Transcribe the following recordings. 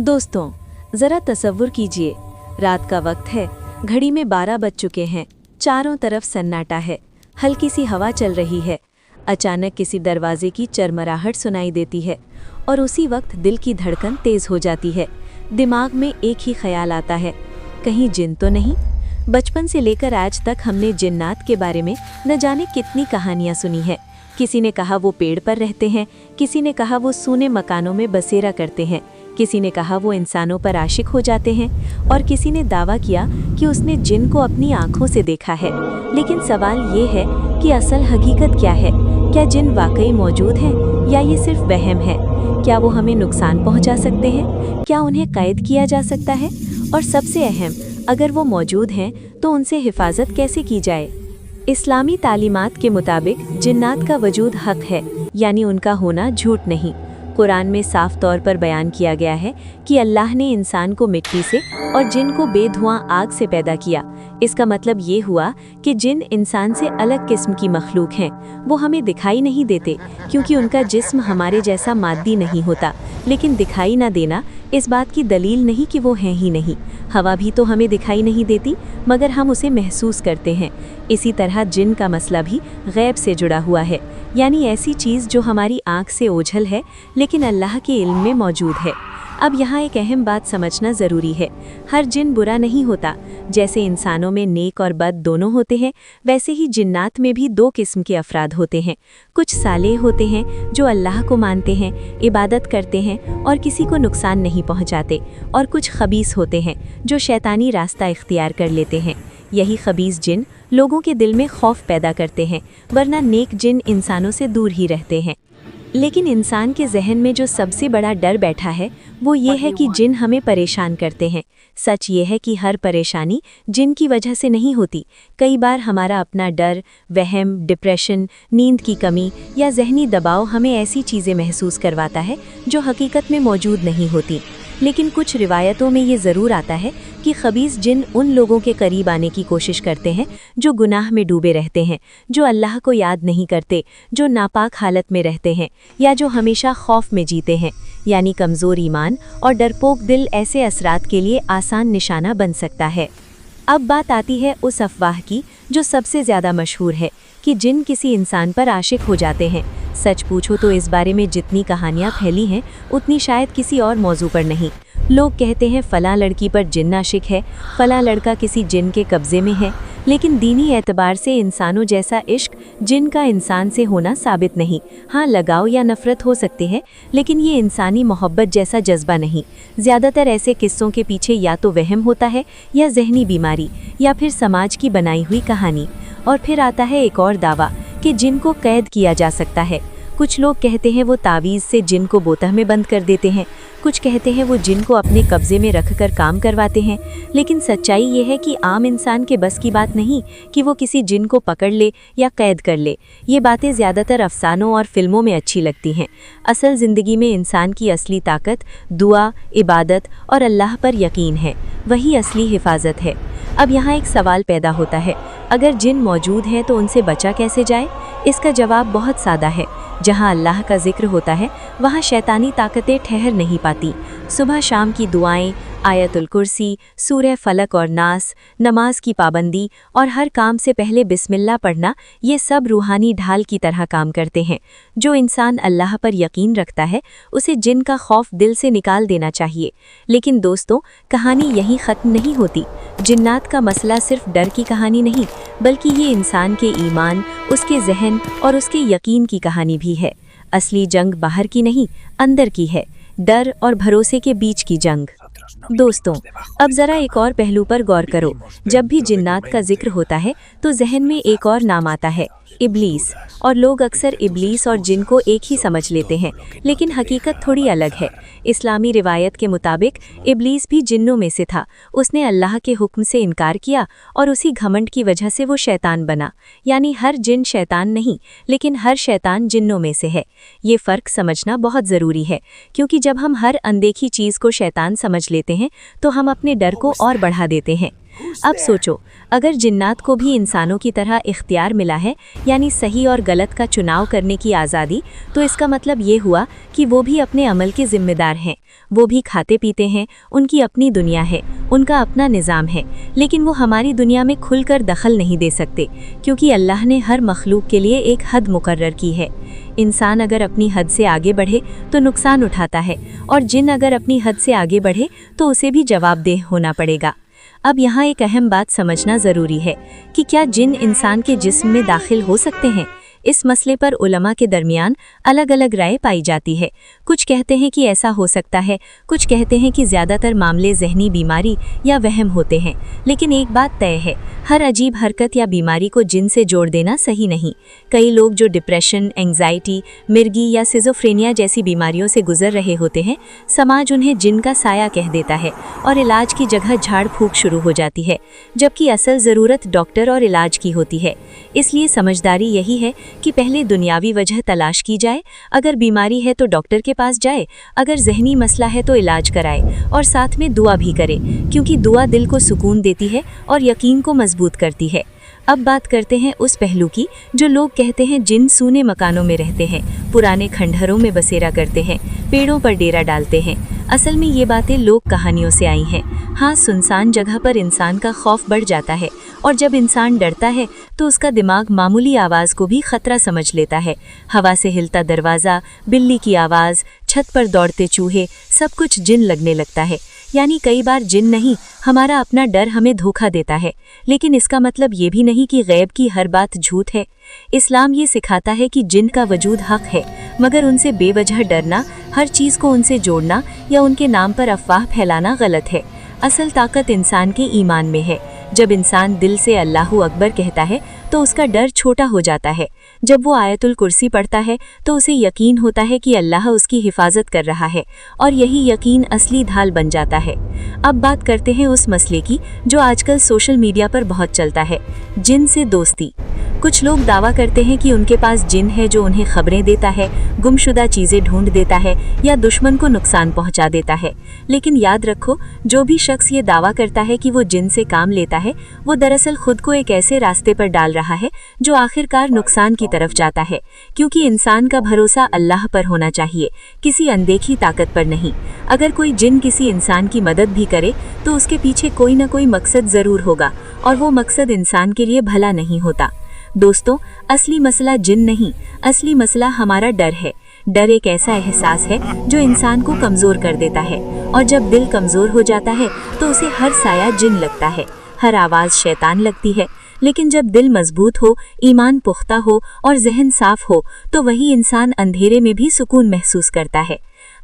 दोस्तों, ज़रा तसव्वुर कीजिए, रात का वक्त है, घड़ी में 12 बज चुके हैं, चारों तरफ सन्नाटा है, हल्की सी हवा चल रही है। अचानक किसी दरवाजे की चरमराहट सुनाई देती है और उसी वक्त दिल की धड़कन तेज़ हो जाती है। दिमाग में एक ही ख्याल आता है, कहीं जिन तो नहीं। बचपन से लेकर आज तक हमने जिन्नात के बारे में न जाने कितनी कहानियाँ सुनी है। किसी ने कहा वो पेड़ पर रहते हैं, किसी ने कहा वो सूने मकानों में बसेरा करते हैं, किसी ने कहा वो इंसानों पर आशिक हो जाते हैं और किसी ने दावा किया कि उसने जिन को अपनी आंखों से देखा है। लेकिन सवाल ये है कि असल हकीकत क्या है? क्या जिन वाकई मौजूद हैं या ये सिर्फ वहम है? क्या वो हमें नुकसान पहुंचा सकते हैं? क्या उन्हें कैद किया जा सकता है? और सबसे अहम, अगर वो मौजूद हैं तो उनसे हिफाजत कैसे की जाए? इस्लामी तालीमात के मुताबिक जिन्नात का वजूद हक है, यानी उनका होना झूठ नहीं। कुरान में साफ तौर पर बयान किया गया है कि अल्लाह ने इंसान को मिट्टी से और जिन को बेधुआं आग से पैदा किया। इसका मतलब ये हुआ कि जिन इंसान से अलग किस्म की मखलूक हैं, वो हमें दिखाई नहीं देते क्योंकि उनका जिस्म हमारे जैसा मादी नहीं होता। लेकिन दिखाई ना देना इस बात की दलील नहीं कि वो हैं ही नहीं। हवा भी तो हमें दिखाई नहीं देती, मगर हम उसे महसूस करते हैं। इसी तरह जिन का मसला भी गैब से जुड़ा हुआ है, यानी ऐसी चीज़ जो हमारी आँख से ओझल है लेकिन अल्लाह के इल्म में मौजूद है। अब यहाँ एक अहम बात समझना ज़रूरी है, हर जिन बुरा नहीं होता। जैसे इंसानों में नेक और बद दोनों होते हैं, वैसे ही जिन्नात में भी दो किस्म के अफराद होते हैं। कुछ सालेह होते हैं जो अल्लाह को मानते हैं, इबादत करते हैं और किसी को नुकसान नहीं पहुँचाते, और कुछ खबीस होते हैं जो शैतानी रास्ता इख्तियार कर लेते हैं। यही खबीस जिन लोगों के दिल में खौफ पैदा करते हैं, वरना नेक जिन इंसानों से दूर ही रहते हैं। लेकिन इंसान के जहन में जो सबसे बड़ा डर बैठा है वो ये है कि जिन हमें परेशान करते हैं। सच ये है कि हर परेशानी जिन की वजह से नहीं होती। कई बार हमारा अपना डर, वहम, डिप्रेशन, नींद की कमी या जहनी दबाव हमें ऐसी चीज़ें महसूस करवाता है जो हकीकत में मौजूद नहीं होती। लेकिन कुछ रिवायतों में ये ज़रूर आता है कि खबीस जिन उन लोगों के करीब आने की कोशिश करते हैं जो गुनाह में डूबे रहते हैं, जो अल्लाह को याद नहीं करते, जो नापाक हालत में रहते हैं या जो हमेशा खौफ में जीते हैं। यानी कमज़ोर ईमान और डरपोक दिल ऐसे असरात के लिए आसान निशाना बन सकता है। अब बात आती है उस अफवाह की जो सबसे ज़्यादा मशहूर है कि जिन किसी इंसान पर आशिक हो जाते हैं। सच पूछो तो इस बारे में जितनी कहानियाँ फैली हैं उतनी शायद किसी और मौजू पर नहीं। लोग कहते हैं फ़लाँ लड़की पर जिन आशिक है, फ़लाँ लड़का किसी जिन के कब्ज़े में है। लेकिन दीनी एतबार से इंसानों जैसा इश्क जिन का इंसान से होना साबित नहीं। हाँ, लगाव या नफ़रत हो सकते हैं, लेकिन ये इंसानी मोहब्बत जैसा जज्बा नहीं। ज़्यादातर ऐसे किस्सों के पीछे या तो वहम होता है या जहनी बीमारी या फिर समाज की बनाई हुई कहानी। और फिर आता है एक और दावा कि जिन को कैद किया जा सकता है। कुछ लोग कहते हैं वो तावीज़ से जिन को बोतह में बंद कर देते हैं, कुछ कहते हैं वो जिन को अपने कब्ज़े में रखकर काम करवाते हैं। लेकिन सच्चाई ये है कि आम इंसान के बस की बात नहीं कि वो किसी जिन को पकड़ ले या कैद कर ले। ये बातें ज़्यादातर अफसानों और फिल्मों में अच्छी लगती हैं। असल ज़िंदगी में इंसान की असली ताकत दुआ, इबादत और अल्लाह पर यकीन है। वही असली हिफाजत है। अब यहाँ एक सवाल पैदा होता है, अगर जिन मौजूद हैं तो उनसे बचा कैसे जाए? इसका जवाब बहुत सादा है। जहाँ अल्लाह का जिक्र होता है वहाँ शैतानी ताकतें ठहर नहीं पाती। सुबह शाम की दुआएं, आयतुल कुर्सी, सूरह फलक और नास, नमाज की पाबंदी और हर काम से पहले बिस्मिल्लाह पढ़ना, ये सब रूहानी ढाल की तरह काम करते हैं। जो इंसान अल्लाह पर यकीन रखता है उसे जिन का खौफ दिल से निकाल देना चाहिए। लेकिन दोस्तों, कहानी यहीं ख़त्म नहीं होती। जिन्नात का मसला सिर्फ डर की कहानी नहीं, बल्कि ये इंसान के ईमान, उसके जहन और उसके यकीन की कहानी भी है। असली जंग बाहर की नहीं, अंदर की है। डर और भरोसे के बीच की जंग। दोस्तों, अब ज़रा एक और पहलू पर गौर करो। जब भी जिन्नात का जिक्र होता है तो जहन में एक और नाम आता है, इब्लीस। और लोग अक्सर इब्लीस और जिन को एक ही समझ लेते हैं, लेकिन हकीकत थोड़ी अलग है। इस्लामी रिवायत के मुताबिक इब्लीस भी जिन्नों में से था। उसने अल्लाह के हुक्म से इनकार किया और उसी घमंड की वजह से वो शैतान बना। यानी हर जिन शैतान नहीं, लेकिन हर शैतान जिन्नों में से है। ये फ़र्क समझना बहुत ज़रूरी है, क्योंकि जब हम हर अनदेखी चीज़ को शैतान समझ लेते हैं तो हम अपने डर को और बढ़ा देते हैं। अब सोचो, अगर जिन्नात को भी इंसानों की तरह इख्तियार मिला है, यानी सही और गलत का चुनाव करने की आज़ादी, तो इसका मतलब ये हुआ कि वो भी अपने अमल के जिम्मेदार हैं। वो भी खाते पीते हैं, उनकी अपनी दुनिया है, उनका अपना निज़ाम है, लेकिन वो हमारी दुनिया में खुलकर दखल नहीं दे सकते, क्योंकि अल्लाह ने हर मखलूक के लिए एक हद मुकर्रर की है। इंसान अगर अपनी हद से आगे बढ़े तो नुकसान उठाता है, और जिन अगर अपनी हद से आगे बढ़े तो उसे भी जवाबदेह होना पड़ेगा। अब यहाँ एक अहम बात समझना ज़रूरी है कि क्या जिन इंसान के जिस्म में दाखिल हो सकते हैं। इस मसले पर उलमा के दरमियान अलग अलग राय पाई जाती है। कुछ कहते हैं कि ऐसा हो सकता है, कुछ कहते हैं कि ज़्यादातर मामले ज़हनी बीमारी या वहम होते हैं। लेकिन एक बात तय है, हर अजीब हरकत या बीमारी को जिन से जोड़ देना सही नहीं। कई लोग जो डिप्रेशन, एंग्जाइटी, मिर्गी या सिजोफ्रेनिया जैसी बीमारियों से गुजर रहे होते हैं, समाज उन्हें जिन का साया कह देता है और इलाज की जगह झाड़ फूंक शुरू हो जाती है, जबकि असल ज़रूरत डॉक्टर और इलाज की होती है। इसलिए समझदारी यही है कि पहले दुनियावी वजह तलाश की जाए। अगर बीमारी है तो डॉक्टर के पास जाए, अगर जहनी मसला है तो इलाज कराए, और साथ में दुआ भी करे, क्योंकि दुआ दिल को सुकून देती है और यकीन को मजबूत करती है। अब बात करते हैं उस पहलू की जो लोग कहते हैं जिन सूने मकानों में रहते हैं, पुराने खंडहरों में बसेरा करते हैं, पेड़ों पर डेरा डालते हैं। असल में ये बातें लोक कहानियों से आई हैं। हाँ, सुनसान जगह पर इंसान का खौफ बढ़ जाता है, और जब इंसान डरता है तो उसका दिमाग मामूली आवाज़ को भी खतरा समझ लेता है। हवा से हिलता दरवाज़ा, बिल्ली की आवाज़, छत पर दौड़ते चूहे, सब कुछ जिन लगने लगता है। यानी कई बार जिन नहीं, हमारा अपना डर हमें धोखा देता है। लेकिन इसका मतलब ये भी नहीं कि गैब की हर बात झूठ है। इस्लाम ये सिखाता है कि जिन का वजूद हक है, मगर उनसे बेवजह डरना, हर चीज़ को उनसे जोड़ना या उनके नाम पर अफवाह फैलाना गलत है। असल ताकत इंसान के ईमान में है। जब इंसान दिल से अल्लाहु अकबर कहता है तो उसका डर छोटा हो जाता है। जब वो आयतुल कुर्सी पढ़ता है तो उसे यकीन होता है कि अल्लाह उसकी हिफाजत कर रहा है, और यही यकीन असली ढाल बन जाता है। अब बात करते हैं उस मसले की जो आजकल सोशल मीडिया पर बहुत चलता है, जिन से दोस्ती। कुछ लोग दावा करते हैं कि उनके पास जिन है जो उन्हें खबरें देता है, गुमशुदा चीज़ें ढूंढ देता है या दुश्मन को नुकसान पहुंचा देता है। लेकिन याद रखो, जो भी शख्स ये दावा करता है कि वो जिन से काम लेता है, वो दरअसल खुद को एक ऐसे रास्ते पर डाल रहा है जो आखिरकार नुकसान की तरफ जाता है, क्योंकि इंसान का भरोसा अल्लाह पर होना चाहिए, किसी अनदेखी ताकत पर नहीं। अगर कोई जिन किसी इंसान की मदद भी करे तो उसके पीछे कोई ना कोई मकसद ज़रूर होगा, और वो मकसद इंसान के लिए भला नहीं होता। दोस्तों, असली मसला जिन नहीं, असली मसला हमारा डर है। डर एक ऐसा एहसास है जो इंसान को कमज़ोर कर देता है, और जब दिल कमज़ोर हो जाता है तो उसे हर साया जिन लगता है, हर आवाज़ शैतान लगती है। लेकिन जब दिल मजबूत हो, ईमान पुख्ता हो और जहन साफ हो, तो वही इंसान अंधेरे में भी सुकून महसूस करता है।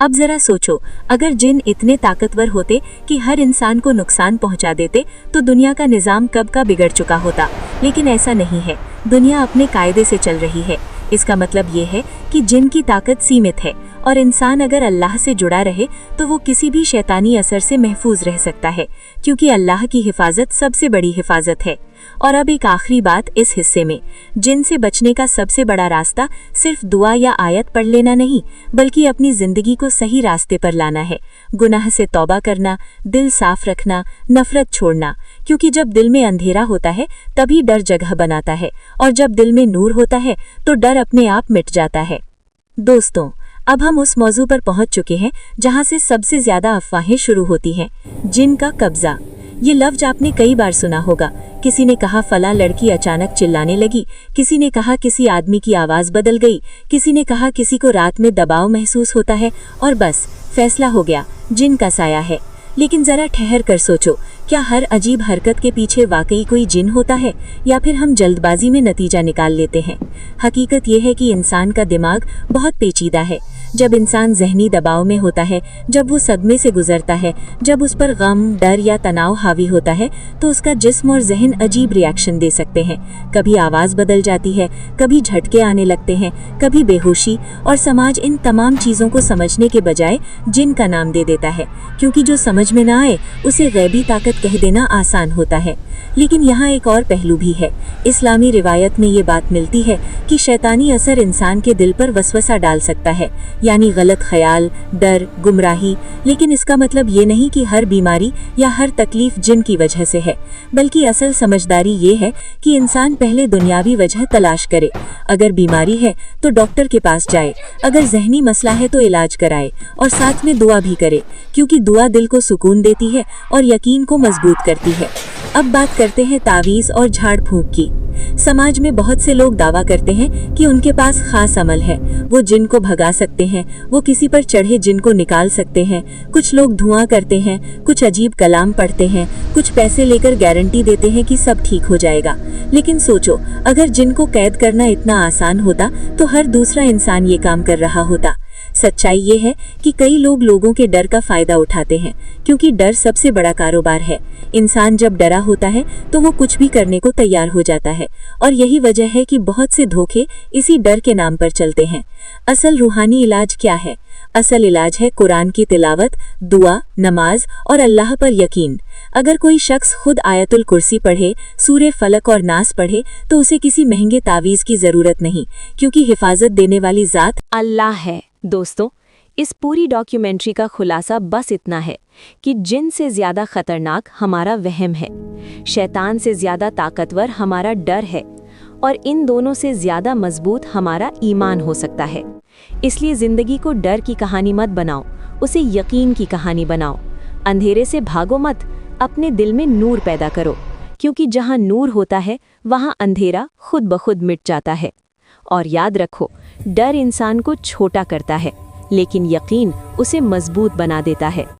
अब ज़रा सोचो, अगर जिन इतने ताकतवर होते कि हर इंसान को नुकसान पहुंचा देते, तो दुनिया का निज़ाम कब का बिगड़ चुका होता। लेकिन ऐसा नहीं है, दुनिया अपने कायदे से चल रही है। इसका मतलब ये है कि जिन की ताकत सीमित है, और इंसान अगर अल्लाह से जुड़ा रहे तो वो किसी भी शैतानी असर से महफूज रह सकता है, क्योंकि अल्लाह की हिफाजत सबसे बड़ी हिफाजत है। और अब एक आखिरी बात इस हिस्से में, जिन से बचने का सबसे बड़ा रास्ता सिर्फ दुआ या आयत पढ़ लेना नहीं, बल्कि अपनी जिंदगी को सही रास्ते पर लाना है। गुनाह से तौबा करना, दिल साफ रखना, नफरत छोड़ना, क्योंकि जब दिल में अंधेरा होता है तभी डर जगह बनाता है, और जब दिल में नूर होता है तो डर अपने आप मिट जाता है। दोस्तों, अब हम उस मौजू पर पहुंच चुके हैं जहां से सबसे ज्यादा अफवाहें शुरू होती हैं, जिन का कब्जा। ये लफ्ज आपने कई बार सुना होगा। किसी ने कहा फलां लड़की अचानक चिल्लाने लगी, किसी ने कहा किसी आदमी की आवाज़ बदल गई, किसी ने कहा किसी को रात में दबाव महसूस होता है, और बस फैसला हो गया, जिन का साया है। लेकिन ज़रा ठहर कर सोचो, क्या हर अजीब हरकत के पीछे वाकई कोई जिन होता है, या फिर हम जल्दबाजी में नतीजा निकाल लेते हैं? हकीकत यह है कि इंसान का दिमाग बहुत पेचीदा है। जब इंसान जहनी दबाव में होता है, जब वो सदमे से गुजरता है, जब उस पर गम, डर या तनाव हावी होता है, तो उसका जिस्म और जहन अजीब रिएक्शन दे सकते हैं। कभी आवाज़ बदल जाती है, कभी झटके आने लगते हैं, कभी बेहोशी, और समाज इन तमाम चीज़ों को समझने के बजाय जिन का नाम दे देता है, क्योंकि जो समझ में ना आए उसे गैबी ताकत कह देना आसान होता है। लेकिन यहाँ एक और पहलू भी है। इस्लामी रिवायत में ये बात मिलती है कि शैतानी असर इंसान के दिल पर वसवसा डाल सकता है, यानी गलत ख्याल, डर, गुमराही। लेकिन इसका मतलब ये नहीं कि हर बीमारी या हर तकलीफ जिन की वजह से है, बल्कि असल समझदारी ये है कि इंसान पहले दुनियावी वजह तलाश करे। अगर बीमारी है तो डॉक्टर के पास जाए, अगर जहनी मसला है तो इलाज कराए और साथ में दुआ भी करे, क्योंकि दुआ दिल को सुकून देती है और यकीन को मजबूत करती है। अब बात करते हैं तावीज़ और झाड़ फूंक की। समाज में बहुत से लोग दावा करते हैं कि उनके पास खास अमल है, वो जिन को भगा सकते हैं, वो किसी पर चढ़े जिन को निकाल सकते हैं। कुछ लोग धुआं करते हैं, कुछ अजीब कलाम पढ़ते हैं, कुछ पैसे लेकर गारंटी देते हैं कि सब ठीक हो जाएगा। लेकिन सोचो, अगर जिन को कैद करना इतना आसान होता तो हर दूसरा इंसान ये काम कर रहा होता। सच्चाई ये है कि कई लोग लोगों के डर का फायदा उठाते हैं, क्योंकि डर सबसे बड़ा कारोबार है। इंसान जब डरा होता है तो वो कुछ भी करने को तैयार हो जाता है, और यही वजह है कि बहुत से धोखे इसी डर के नाम पर चलते हैं। असल रूहानी इलाज क्या है? असल इलाज है कुरान की तिलावत, दुआ, नमाज और अल्लाह पर यकीन। अगर कोई शख्स खुद आयतुल कुर्सी पढ़े, सूरे फलक और नास पढ़े, तो उसे किसी महंगे तावीज़ की जरूरत नहीं, क्योंकि हिफाजत देने वाली जात अल्लाह है। दोस्तों, इस पूरी डॉक्यूमेंट्री का खुलासा बस इतना है कि जिन से ज्यादा खतरनाक हमारा वहम है, शैतान से ज्यादा ताकतवर हमारा डर है, और इन दोनों से ज्यादा मजबूत हमारा ईमान हो सकता है। इसलिए जिंदगी को डर की कहानी मत बनाओ, उसे यकीन की कहानी बनाओ। अंधेरे से भागो मत, अपने दिल में नूर पैदा करो, क्योंकि जहां नूर होता है वहां अंधेरा खुद ब खुद मिट जाता है। और याद रखो, डर इंसान को छोटा करता है, लेकिन यकीन उसे मजबूत बना देता है।